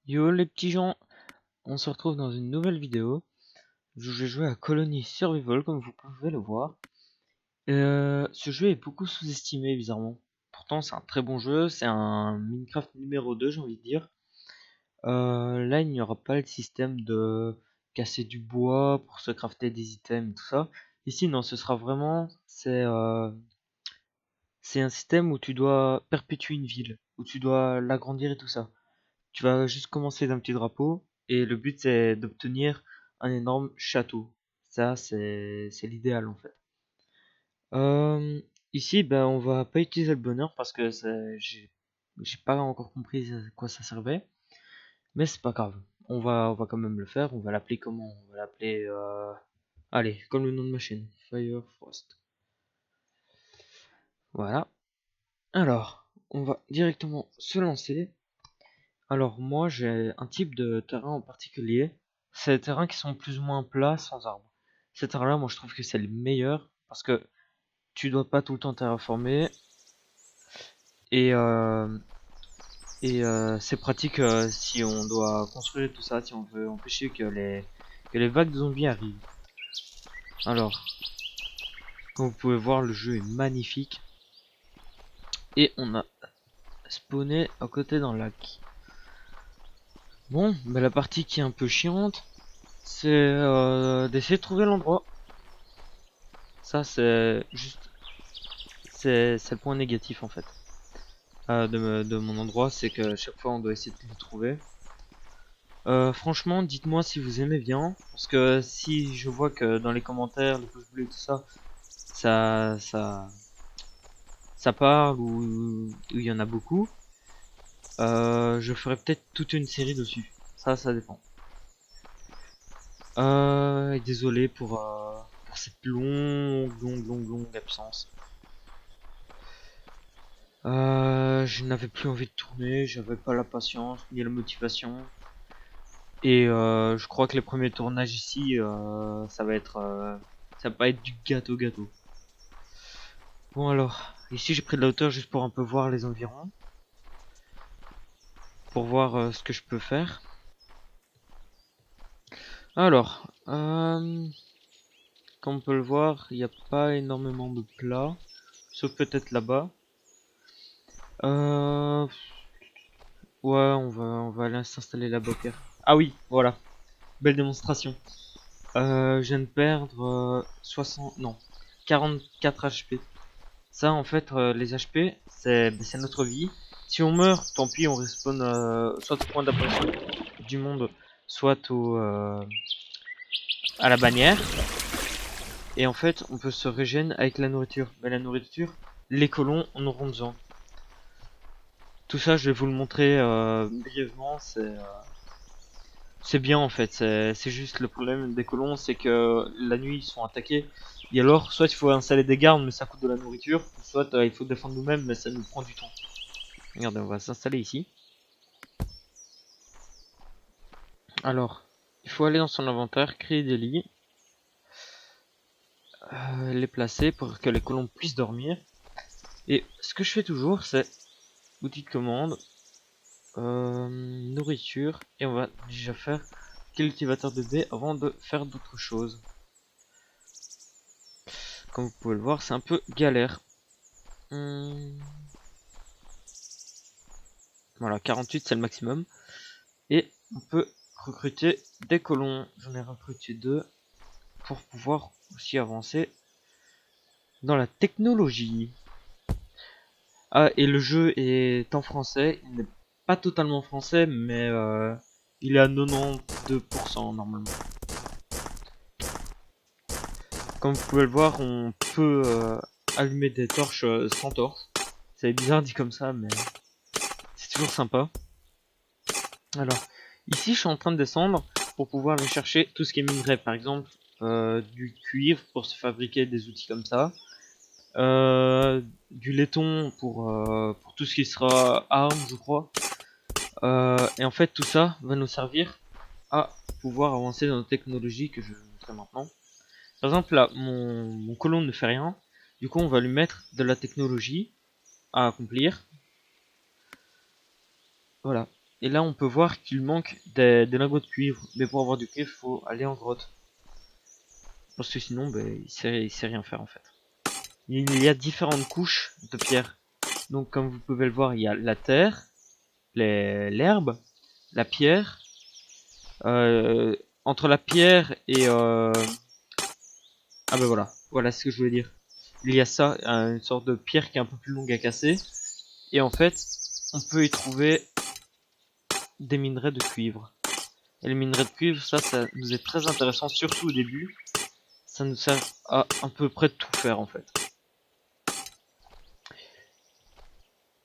Yo les petits gens, on se retrouve dans une nouvelle vidéo. Je vais jouer à Colony Survival comme vous pouvez le voir. Ce jeu est beaucoup sous-estimé bizarrement. Pourtant c'est un très bon jeu, c'est un Minecraft numéro 2 j'ai envie de dire. Là il n'y aura pas le système de casser du bois pour se crafter des items et tout ça. Ici non, ce sera vraiment, c'est un système où tu dois perpétuer une ville, où tu dois l'agrandir et tout ça. Tu vas juste commencer d'un petit drapeau et le but c'est d'obtenir un énorme château. Ça c'est l'idéal en fait. Euh, Ici ben on va pas utiliser le bonheur parce que j'ai pas encore compris à quoi ça servait, mais c'est pas grave. On va quand même le faire. On va l'appeler comment? On va l'appeler allez, comme le nom de ma chaîne, Fire Frost. Voilà. Alors, on va directement se lancer. Alors moi j'ai un type de terrain en particulier. C'est des terrains qui sont plus ou moins plats sans arbres. Ces terrains-là, moi je trouve que c'est le meilleur parce que tu dois pas tout le temps terraformer et, euh, et c'est pratique si on doit construire tout ça, si on veut empêcher que les vagues de zombies arrivent. Alors, comme vous pouvez voir, le jeu est magnifique et on a spawné à côté d'un lac. Bon, bah la partie qui est un peu chiante, c'est d'essayer de trouver l'endroit. Ça, c'est juste, c'est le point négatif en fait de mon endroit, c'est que chaque fois on doit essayer de le trouver. Franchement, dites-moi si vous aimez bien, parce que si je vois que dans les commentaires, les pouces bleus et tout ça, ça, ça, ça parle ou il y en a beaucoup, je ferai peut-être toute une série dessus. Ça dépend. Et désolé pour cette longue absence. Je n'avais plus envie de tourner, j'avais pas la patience ni la motivation. Et je crois que les premiers tournages ici, ça va pas être du gâteau. Bon alors, ici j'ai pris de la hauteur juste pour un peu voir les environs, pour voir ce que je peux faire. Alors, comme on peut le voir, il n'y a pas énormément de plats, sauf peut-être là-bas. Euh, ouais, on va aller s'installer là-bas. Ah oui, voilà, belle démonstration. Je viens de perdre 60, non, 44 HP. Ça, en fait, les HP, c'est notre vie. Si on meurt, tant pis, on respawn soit au point d'apparition du monde, soit à la bannière. Et en fait, on peut se régénérer avec la nourriture. Mais la nourriture, les colons en auront besoin. Tout ça, je vais vous le montrer brièvement. C'est bien en fait. C'est juste le problème des colons, c'est que la nuit, ils sont attaqués. Et alors, soit il faut installer des gardes, mais ça coûte de la nourriture. Soit il faut défendre nous-mêmes, mais ça nous prend du temps. Regardez, on va s'installer ici. Alors, il faut aller dans son inventaire, créer des lits, les placer pour que les colons puissent dormir. Et ce que je fais toujours, c'est outil de commande, nourriture, et on va déjà faire cultivateur de baies avant de faire d'autres choses. Comme vous pouvez le voir, c'est un peu galère. Voilà, 48 c'est le maximum. Et on peut recruter des colons. J'en ai recruté 2 pour pouvoir aussi avancer dans la technologie. Ah, et le jeu est en français. Il n'est pas totalement français, mais il est à 92% normalement. Comme vous pouvez le voir, on peut allumer des torches sans torche. C'est bizarre dit comme ça, mais c'est toujours sympa. Alors, ici, je suis en train de descendre pour pouvoir aller chercher tout ce qui est minerai. Par exemple, du cuivre pour se fabriquer des outils comme ça. Du laiton pour tout ce qui sera armes, je crois. Et en fait, tout ça va nous servir à pouvoir avancer dans nos technologies que je vais vous montrer maintenant. Par exemple, là, mon colon ne fait rien. Du coup, on va lui mettre de la technologie à accomplir. Voilà. Et là, on peut voir qu'il manque des lingots de cuivre. Mais pour avoir du cuivre, faut aller en grotte. Parce que sinon, il sait rien faire en fait. Il y a différentes couches de pierre. Donc, comme vous pouvez le voir, il y a la terre, l'herbe, la pierre. Entre la pierre et ah ben voilà ce que je voulais dire. Il y a ça, une sorte de pierre qui est un peu plus longue à casser. Et en fait, on peut y trouver des minerais de cuivre. Et les minerais de cuivre, ça nous est très intéressant, surtout au début. Ça nous sert à peu près de tout faire en fait.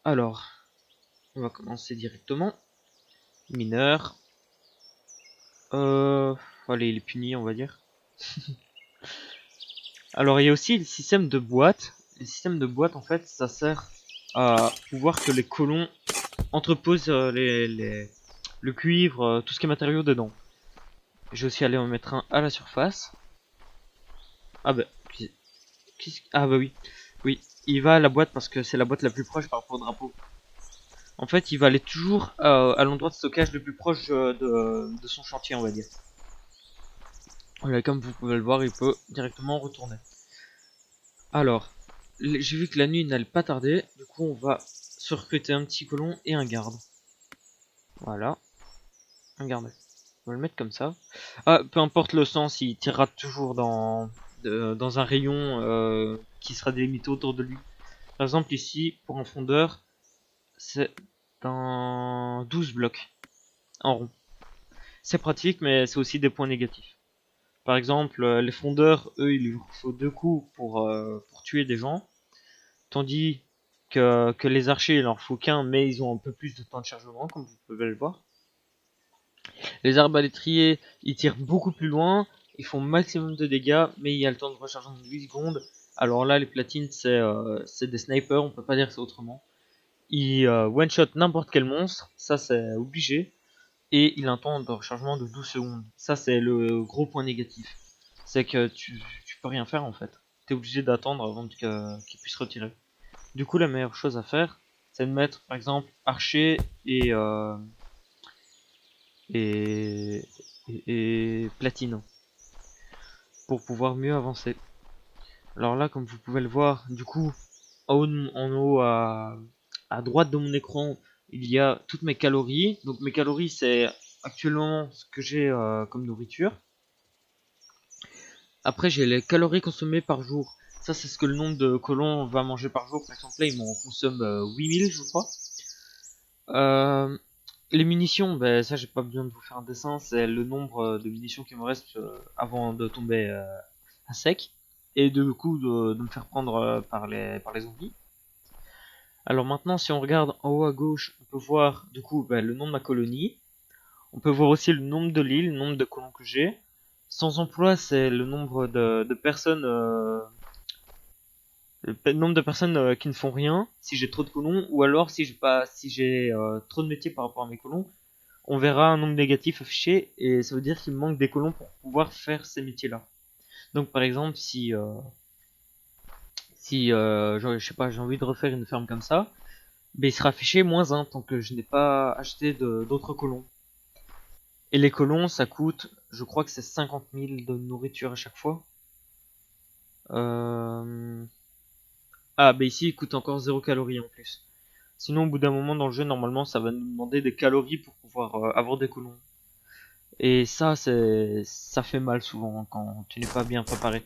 Alors, on va commencer directement. Mineur. Allez, il est puni, on va dire. Alors, il y a aussi le système de boîte. Le système de boîte, en fait, ça sert à pouvoir que les colons entreposent le cuivre, tout ce qui est matériaux dedans. Je vais aussi aller en mettre un à la surface. Ah bah, ah bah oui. Oui, il va à la boîte parce que c'est la boîte la plus proche par rapport au drapeau. En fait, il va aller toujours à l'endroit de stockage le plus proche de son chantier, on va dire. Voilà, comme vous pouvez le voir, il peut directement retourner. Alors, j'ai vu que la nuit n'allait pas tarder, du coup on va se recruter un petit colon et un garde. Voilà, un garde. On va le mettre comme ça. Ah, peu importe le sens, il tirera toujours dans un rayon qui sera délimité autour de lui. Par exemple ici, pour un fondeur, c'est dans 12 blocs en rond. C'est pratique, mais c'est aussi des points négatifs. Par exemple, les fondeurs, eux, il leur faut 2 coups pour tuer des gens. Tandis que les archers, il leur faut qu'un, mais ils ont un peu plus de temps de chargement, comme vous pouvez le voir. Les arbalétriers, ils tirent beaucoup plus loin, ils font maximum de dégâts, mais il y a le temps de rechargement de 8 secondes. Alors là, les platines, c'est des snipers, on peut pas dire ça autrement. Ils one-shot n'importe quel monstre, ça c'est obligé. Et il a un temps de rechargement de 12 secondes. Ça, c'est le gros point négatif. C'est que tu peux rien faire en fait. Tu es obligé d'attendre avant qu'il puisse retirer. Du coup, la meilleure chose à faire, c'est de mettre par exemple archer et, et platine pour pouvoir mieux avancer. Alors là, comme vous pouvez le voir, du coup, en haut à droite de mon écran, il y a toutes mes calories. Donc mes calories, c'est actuellement ce que j'ai comme nourriture. Après, j'ai les calories consommées par jour. Ça, c'est ce que le nombre de colons va manger par jour. Par exemple, là, ils m'en consomment 8000, je crois. Euh, les munitions, ben, ça, j'ai pas besoin de vous faire un dessin. C'est le nombre de munitions qui me reste avant de tomber à sec. Et du coup, de me faire prendre par les zombies. Alors maintenant, si on regarde en haut à gauche, on peut voir du coup ben, le nom de ma colonie. On peut voir aussi le nombre de l'île, le nombre de colons que j'ai. Sans emploi, c'est le nombre de personnes le nombre de personnes qui ne font rien si j'ai trop de colons ou alors si j'ai trop de métiers par rapport à mes colons, on verra un nombre négatif affiché et ça veut dire qu'il me manque des colons pour pouvoir faire ces métiers là. Donc par exemple si je sais pas, j'ai envie de refaire une ferme comme ça, ben il sera affiché -1 tant que je n'ai pas acheté d'autres colons. Et les colons ça coûte, je crois que c'est 50 000 de nourriture à chaque fois. euh... Ah bah ici il coûte encore 0 calories en plus. Sinon, au bout d'un moment dans le jeu, normalement, ça va nous demander des calories pour pouvoir avoir des colons. Et ça fait mal souvent quand tu n'es pas bien préparé.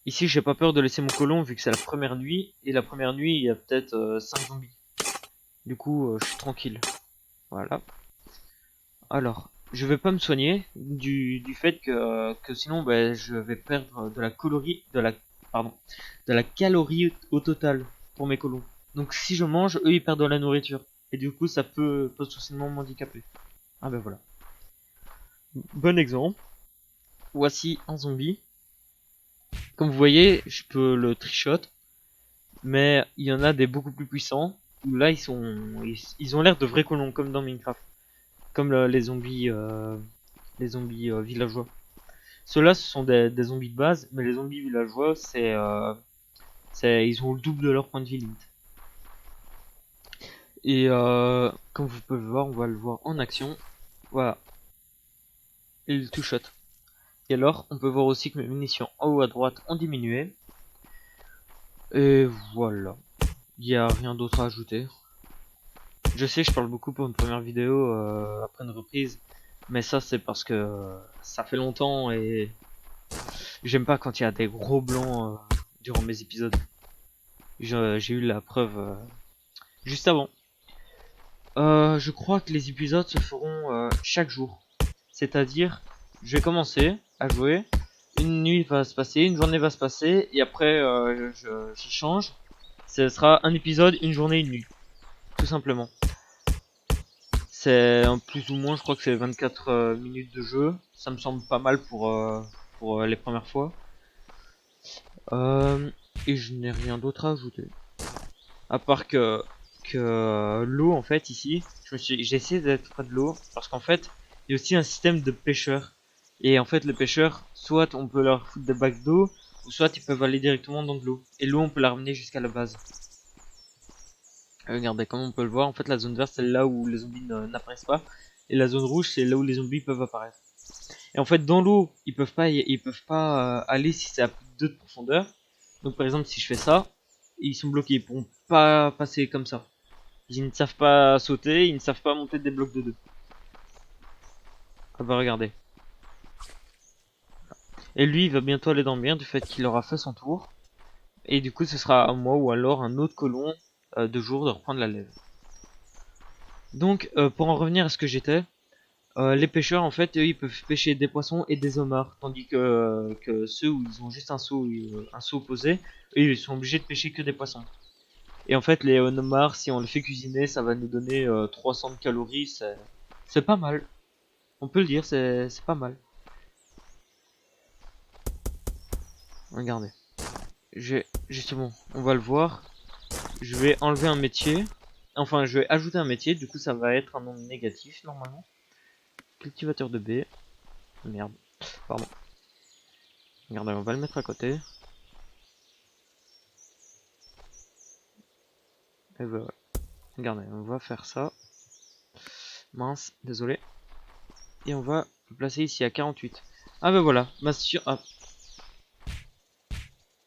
Ici, j'ai pas peur de laisser mon colon vu que c'est la première nuit. Et la première nuit, il y a peut-être 5 zombies. Du coup, je suis tranquille. Voilà. Alors, je vais pas me soigner du fait que sinon, ben, je vais perdre pardon, de la calorie au total pour mes colons. Donc, si je mange, eux, ils perdent de la nourriture. Et du coup, ça peut potentiellement m'handicaper. Ah ben voilà. Bon exemple. Voici un zombie. Comme vous voyez, je peux le trichot, mais il y en a des beaucoup plus puissants. Où là, ils ont l'air de vrais colons, comme dans Minecraft, comme les zombies villageois. Ceux-là, ce sont des zombies de base, mais les zombies villageois, ils ont le double de leur point de vie limite. Et comme vous pouvez voir, on va le voir en action. Voilà, il tout shot. Et alors, on peut voir aussi que mes munitions en haut à droite ont diminué. Et voilà, il n'y a rien d'autre à ajouter. Je sais, je parle beaucoup pour une première vidéo après une reprise, mais ça c'est parce que ça fait longtemps et j'aime pas quand il y a des gros blancs durant mes épisodes. J'ai eu la preuve juste avant. Je crois que les épisodes se feront chaque jour. C'est-à-dire, je vais commencer à jouer, une nuit va se passer, une journée va se passer, et après je change. Ce sera un épisode, une journée, une nuit. Tout simplement. C'est en plus ou moins, je crois que c'est 24 minutes de jeu. Ça me semble pas mal pour les premières fois. Euh, et je n'ai rien d'autre à ajouter. À part que l'eau, en fait, ici, j'ai essayé d'être près de l'eau. Parce qu'en fait, il y a aussi un système de pêcheurs. Et en fait, les pêcheurs, soit on peut leur foutre des bacs d'eau, ou soit ils peuvent aller directement dans de l'eau. Et l'eau, on peut la ramener jusqu'à la base. Regardez, comme on peut le voir, en fait, la zone verte, c'est là où les zombies n'apparaissent pas. Et la zone rouge, c'est là où les zombies peuvent apparaître. Et en fait, dans l'eau, ils peuvent pas aller si c'est à plus de 2 de profondeur. Donc, par exemple, si je fais ça, ils sont bloqués. Ils pourront pas passer comme ça. Ils ne savent pas sauter, ils ne savent pas monter des blocs de 2. Ah bah, regardez. Et lui, il va bientôt aller dormir du fait qu'il aura fait son tour. Et du coup, ce sera à moi ou alors un autre colon de jour de reprendre la lève. Donc, pour en revenir à ce que j'étais, les pêcheurs, en fait, eux, ils peuvent pêcher des poissons et des homards, tandis que ceux où ils ont juste un seau posé, eux, ils sont obligés de pêcher que des poissons. Et en fait, les homards, si on les fait cuisiner, ça va nous donner 300 de calories, c'est pas mal. On peut le dire, c'est pas mal. Regardez. Justement, on va le voir. Je vais enlever un métier. Enfin, je vais ajouter un métier, du coup, ça va être un nom négatif, normalement. Cultivateur de baies. Merde. Pardon. Regardez, on va le mettre à côté. Et ben ouais. Regardez, on va faire ça. Mince, désolé. Et on va le placer ici à 48. Ah ben voilà, ah.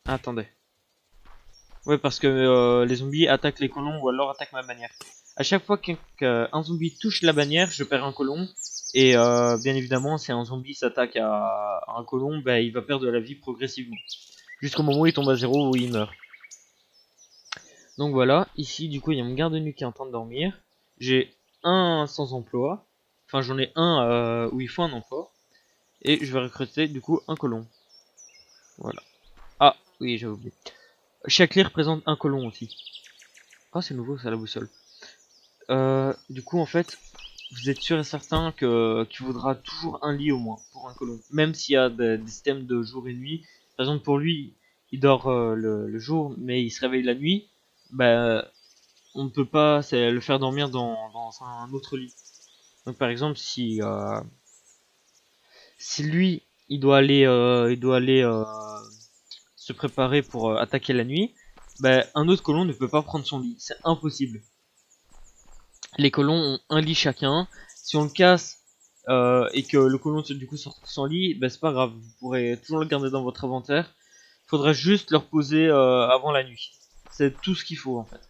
Attendez. Ouais, parce que les zombies attaquent les colons ou alors attaquent ma bannière. À chaque fois qu'un zombie touche la bannière, je perds un colon. Et bien évidemment, si un zombie s'attaque à un colon, ben, il va perdre de la vie progressivement. Jusqu'au moment où il tombe à zéro ou il meurt. Donc voilà, ici du coup il y a mon garde de nuit qui est en train de dormir. J'ai un sans emploi. Enfin j'en ai un où il faut un emploi. Et je vais recruter du coup un colon. Voilà. Ah oui, j'ai oublié. Chaque lit représente un colon aussi. Ah c'est nouveau ça la boussole. Du coup en fait, vous êtes sûr et certain qu'il vaudra toujours un lit au moins pour un colon. Même s'il y a des systèmes de jour et nuit. Par exemple pour lui, il dort le jour mais il se réveille la nuit. Bah on ne peut pas le faire dormir dans un autre lit. Donc par exemple si lui il doit aller se préparer pour attaquer la nuit, bah, un autre colon ne peut pas prendre son lit, c'est impossible. Les colons ont un lit chacun. Si on le casse et que le colon du coup sort son lit, bah, c'est pas grave, vous pourrez toujours le garder dans votre inventaire. Il faudrait juste le reposer avant la nuit. C'est tout ce qu'il faut en fait.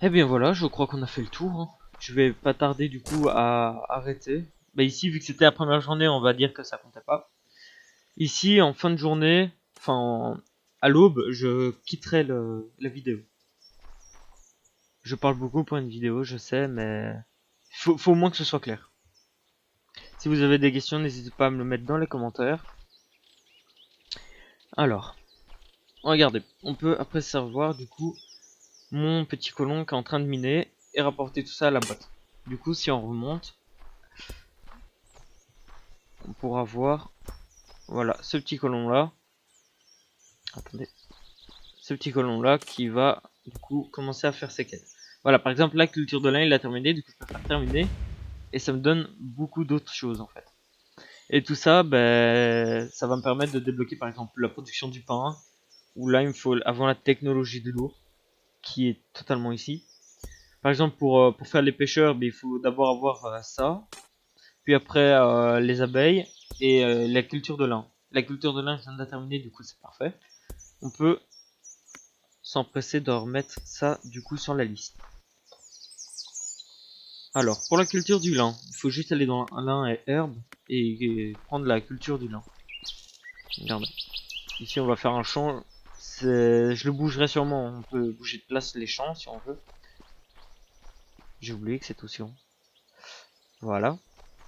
Eh bien voilà, je crois qu'on a fait le tour. Hein. Je vais pas tarder du coup à arrêter. Bah ici, vu que c'était la première journée, on va dire que ça comptait pas. Ici, en fin de journée, à l'aube, je quitterai la vidéo. Je parle beaucoup pour une vidéo, je sais, mais faut au moins que ce soit clair. Si vous avez des questions, n'hésitez pas à me le mettre dans les commentaires. Alors, regardez, on peut après savoir du coup mon petit colon qui est en train de miner et rapporter tout ça à la boîte. Du coup, si on remonte, on pourra voir, voilà, ce petit colon là. Attendez, ce petit colon là qui va du coup commencer à faire ses quêtes. Voilà, par exemple la culture de lin il a terminé, du coup je peux faire terminer et ça me donne beaucoup d'autres choses en fait. Et tout ça, ben, ça va me permettre de débloquer par exemple la production du pain, où là il me faut avant la technologie de l'eau, qui est totalement ici. Par exemple, pour faire les pêcheurs, il faut d'abord avoir ça. Puis après, les abeilles et la culture de lin. La culture de lin, je viens de la terminer, du coup, c'est parfait. On peut s'empresser de remettre ça, du coup, sur la liste. Alors, pour la culture du lin, il faut juste aller dans lin et herbe et prendre la culture du lin. Regardez. Ici, on va faire un champ. Je le bougerai sûrement. On peut bouger de place les champs si on veut. J'ai oublié que c'est aussi long. Voilà.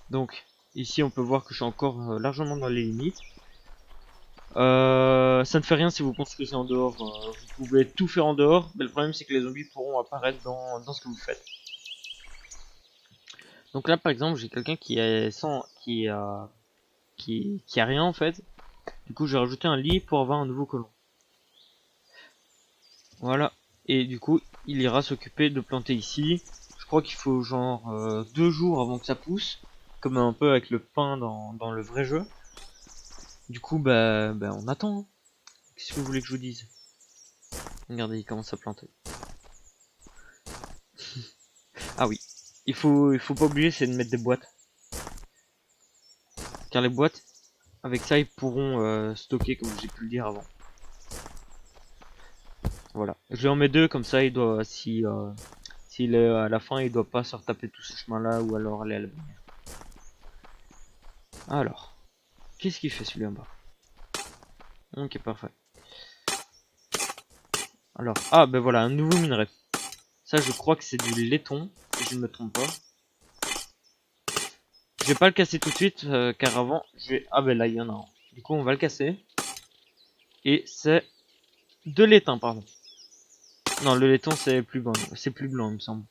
Donc, ici, on peut voir que je suis encore largement dans les limites. Ça ne fait rien si vous construisez en dehors. Vous pouvez tout faire en dehors. Mais le problème, c'est que les zombies pourront apparaître dans ce que vous faites. Donc là, par exemple, j'ai quelqu'un qui est sans, qui a rien en fait. Du coup, j'ai rajouté un lit pour avoir un nouveau colon. Voilà. Et du coup, il ira s'occuper de planter ici. Je crois qu'il faut genre 2 jours avant que ça pousse. Comme un peu avec le pain dans le vrai jeu. Du coup, bah on attend. Hein. Qu'est-ce que vous voulez que je vous dise? Regardez, il commence à planter. Ah oui. Il faut pas oublier, c'est de mettre des boîtes. Car les boîtes, avec ça, ils pourront stocker, comme j'ai pu le dire avant. Voilà. Je lui en mets 2, comme ça, il doit, s'il est à la fin, il doit pas se retaper tout ce chemin-là, ou alors aller à la bannière. Alors, qu'est-ce qu'il fait celui en bas? Ok, parfait. Alors, ah ben voilà, un nouveau minerai. Ça, je crois que c'est du laiton, si je ne me trompe pas. Je vais pas le casser tout de suite, car avant, je vais... Ah ben là, il y en a un. Du coup, on va le casser. Et c'est de l'étain, pardon. Non, le laiton, c'est plus blanc, il me semble.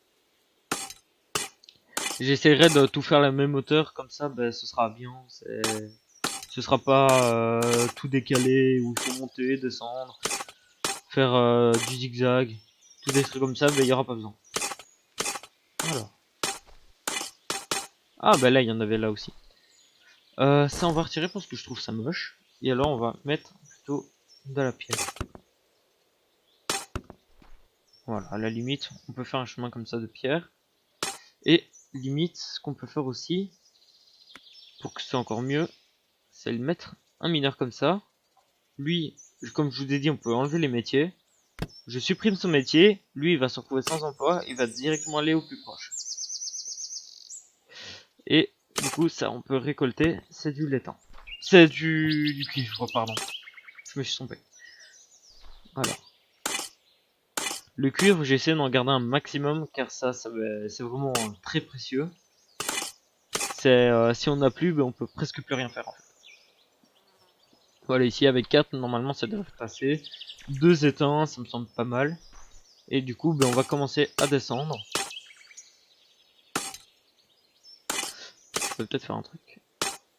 J'essaierai de tout faire la même hauteur, comme ça, ben, ce sera bien. Ce sera pas tout décalé, où il faut monter, descendre, faire du zigzag. Tous des trucs comme ça, ben, il n'y aura pas besoin. Alors. Ah ben là, il y en avait là aussi. Ça, on va retirer parce que je trouve ça moche. Et alors, on va mettre plutôt de la pierre. Voilà, à la limite, on peut faire un chemin comme ça de pierre. Et limite, ce qu'on peut faire aussi, pour que ce soit encore mieux, c'est le mettre un mineur comme ça. Lui, comme je vous ai dit, on peut enlever les métiers. Je supprime son métier, lui il va se retrouver sans emploi, il va directement aller au plus proche. Et du coup, ça on peut récolter, c'est du laiton. C'est du cuivre, pardon. Je me suis trompé. Alors. Le cuivre, j'essaie d'en garder un maximum car ça c'est vraiment très précieux. Si on n'a plus, ben, on peut presque plus rien faire en fait. Voilà, ici avec 4, normalement ça devrait passer. 2 éteints, ça me semble pas mal. Et du coup, ben, on va commencer à descendre. Je peux peut-être faire un truc.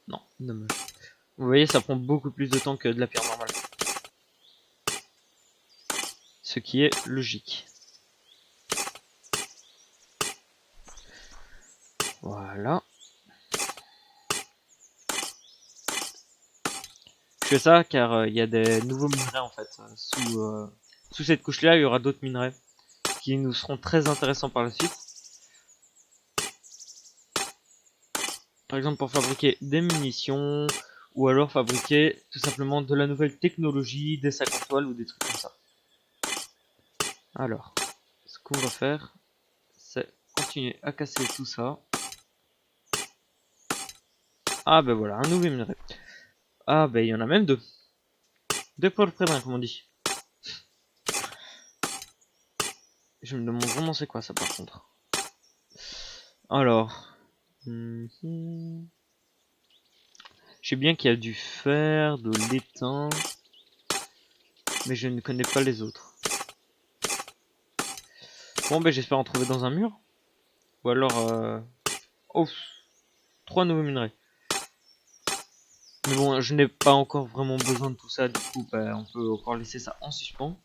Non, dommage. Vous voyez, ça prend beaucoup plus de temps que de la pierre normale. Ce qui est logique. Voilà. Je fais ça car il y a des nouveaux minerais en fait. Sous cette couche-là, il y aura d'autres minerais qui nous seront très intéressants par la suite. Par exemple pour fabriquer des munitions ou alors fabriquer tout simplement de la nouvelle technologie, des sacs en toile ou des trucs comme ça. Alors, ce qu'on va faire, c'est continuer à casser tout ça. Ah ben voilà, un nouveau minerai. Ah ben il y en a même 2. 2 pour le près d'un, comme on dit. Je me demande vraiment c'est quoi ça par contre. Alors. Je sais bien qu'il y a du fer, de l'étain. Mais je ne connais pas les autres. Bon ben j'espère en trouver dans un mur. Ou alors... Oh, 3 nouveaux minerais. Mais bon, je n'ai pas encore vraiment besoin de tout ça, du coup, bah, on peut encore laisser ça en suspens.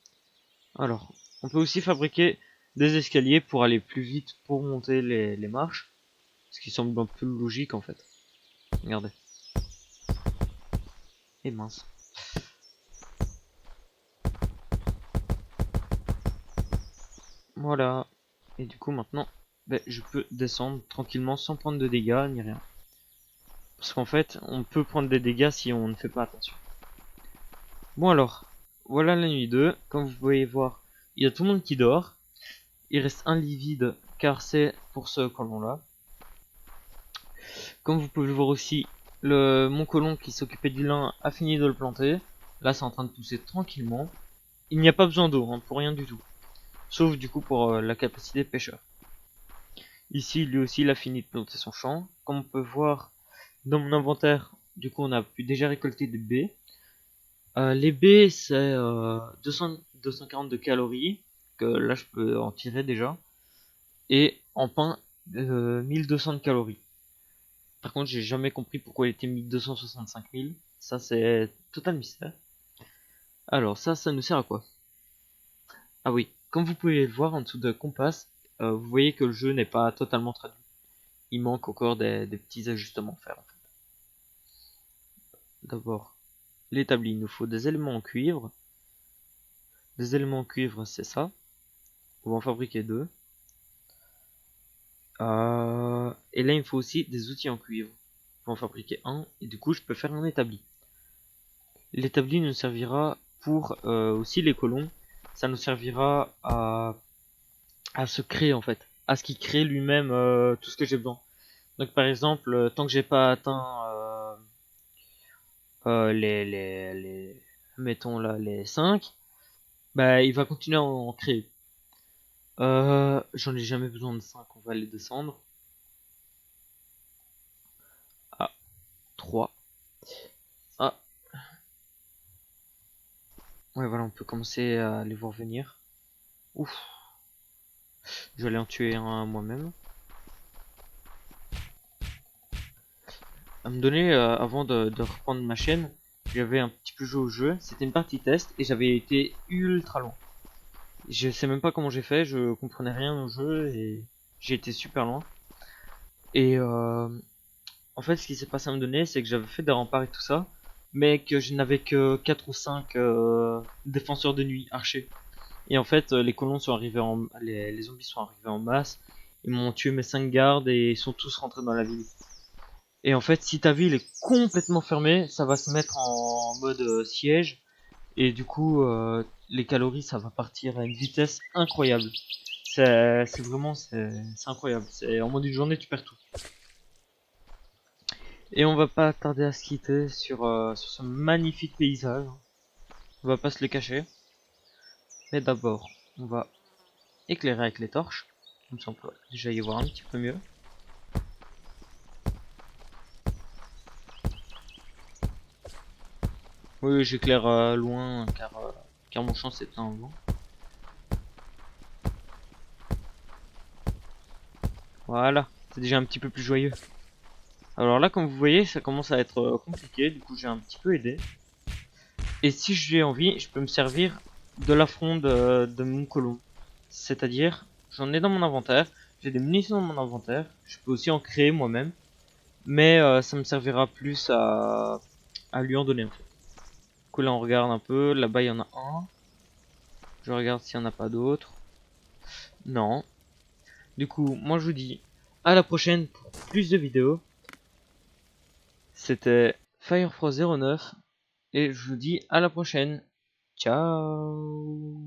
Alors, on peut aussi fabriquer des escaliers pour aller plus vite pour monter les marches. Ce qui semble un peu logique en fait. Regardez. Et mince. Voilà. Et du coup maintenant, ben, je peux descendre tranquillement sans prendre de dégâts ni rien. Parce qu'en fait, on peut prendre des dégâts si on ne fait pas attention. Bon alors, voilà la nuit 2. Comme vous pouvez voir, il y a tout le monde qui dort. Il reste un lit vide car c'est pour ce colon là. Comme vous pouvez le voir aussi, mon colon qui s'occupait du lin a fini de le planter. Là c'est en train de pousser tranquillement. Il n'y a pas besoin d'eau, hein, pour rien du tout. Sauf du coup pour la capacité pêcheur. Ici lui aussi il a fini de planter son champ. Comme on peut voir dans mon inventaire, du coup on a pu déjà récolter des baies. Les baies c'est 242 calories, que là je peux en tirer déjà. Et en pain 1200 calories. Par contre, j'ai jamais compris pourquoi il était mis 265 000. Ça, c'est total mystère. Alors, ça nous sert à quoi? Ah oui, comme vous pouvez le voir en dessous de Compass, vous voyez que le jeu n'est pas totalement traduit. Il manque encore des petits ajustements à faire. En fait. D'abord, l'établi, il nous faut des éléments en cuivre. Des éléments en cuivre, c'est ça. On va en fabriquer deux. Et là, il me faut aussi des outils en cuivre. On va en fabriquer un. Et du coup, je peux faire un établi. L'établi nous servira pour aussi les colons. Ça nous servira à se créer en fait. À ce qu'il crée lui-même tout ce que j'ai besoin. Donc par exemple, tant que j'ai pas atteint mettons là les 5, bah il va continuer à en créer. J'en ai jamais besoin de 5, on va les descendre. À 3. Ah, ouais voilà, on peut commencer à les voir venir. Ouf, je vais aller en tuer un moi-même. À me donner, avant de reprendre ma chaîne, j'avais un petit peu joué au jeu. C'était une partie test et j'avais été ultra loin. Je sais même pas comment j'ai fait, je comprenais rien au jeu et j'ai été super loin. Et en fait, ce qui s'est passé à me donner, c'est que j'avais fait des remparts et tout ça, mais que je n'avais que 4 ou 5 défenseurs de nuit, archers. Et en fait, les colons sont arrivés les zombies sont arrivés en masse, ils m'ont tué mes 5 gardes et ils sont tous rentrés dans la ville. Et en fait, si ta ville est complètement fermée, ça va se mettre en mode siège. Et du coup, les calories, ça va partir à une vitesse incroyable. C'est vraiment, c'est incroyable. En moins d'une journée, tu perds tout. Et on va pas tarder à se quitter sur ce magnifique paysage. On va pas se le cacher. Mais d'abord, on va éclairer avec les torches. Comme ça, on peut déjà y voir un petit peu mieux. Oui, j'éclaire loin car mon champ s'éteint loin. Voilà, c'est déjà un petit peu plus joyeux. Alors là, comme vous voyez, ça commence à être compliqué. Du coup, j'ai un petit peu aidé. Et si j'ai envie, je peux me servir de la fronde de mon colon. C'est-à-dire, j'en ai dans mon inventaire, j'ai des munitions dans mon inventaire, je peux aussi en créer moi-même, mais ça me servira plus à lui en donner en fait. Du coup là on regarde un peu, là-bas il y en a un, je regarde s'il n'y en a pas d'autres. Non. Du coup, moi je vous dis à la prochaine pour plus de vidéos. C'était Firefrost 09 et je vous dis à la prochaine. Ciao.